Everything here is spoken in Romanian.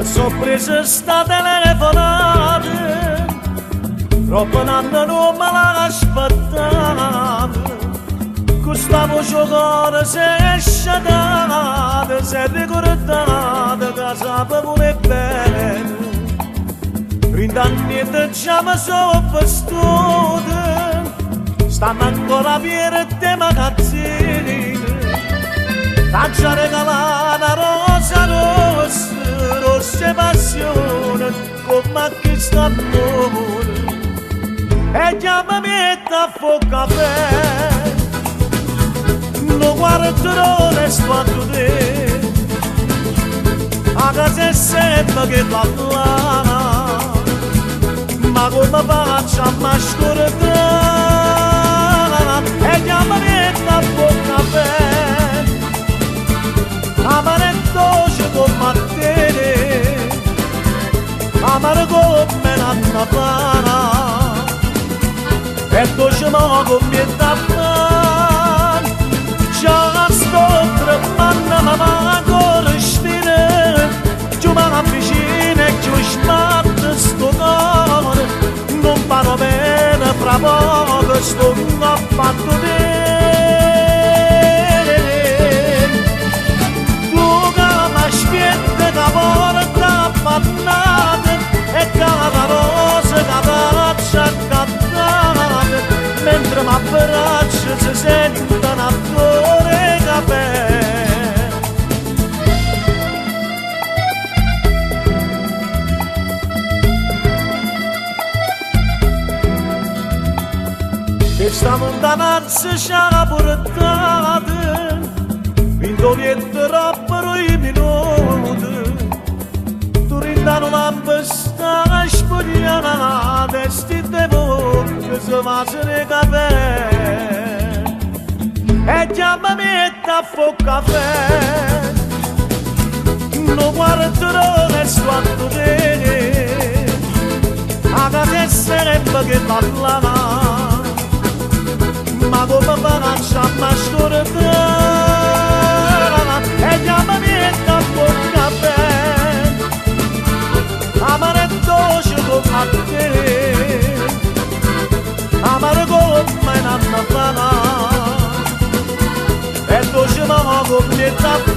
Sorpresa sta telefonata, troppo anni non me l'aspettavo. Gustavo giocare se è sciatata, se è ricordata che sapeva pure bene. 30 anni e già mi sono vestuto, stanno ancora piene di magazzini. T'ha già regalato una rosa rossa, rossa passione, come questo amore. E chiamami e t'affo caffè, non guarderò le squadre, a casa è sempre che parla, ma come faccio a mascordare? E chiamami e t'affo caffè, amare dolce come te, amare come la pana, e dolce ma come da pan. Già sto tremando ma manco respiro, giù mi avvicino e giù sbatto sto cuore, non parlo bene fra poco sto affatto te. Spiette da porta appannata e cada rosa che faccia accattate, mentre mi abbraccia si sente un attore caffè. Questa lontananza ci ha portata in doliette troppo i minuti, tu rindano la besta spogliata e sti devo che si facciano i caffè. E chiamami e t'affo caffè, non guarderò le squadre, a casa è sempre che parlava, ma come faccio a mascordare? E chiamami e t'affo caffè, amare dolce come te, amare come una pana, e dolce ma come t'affo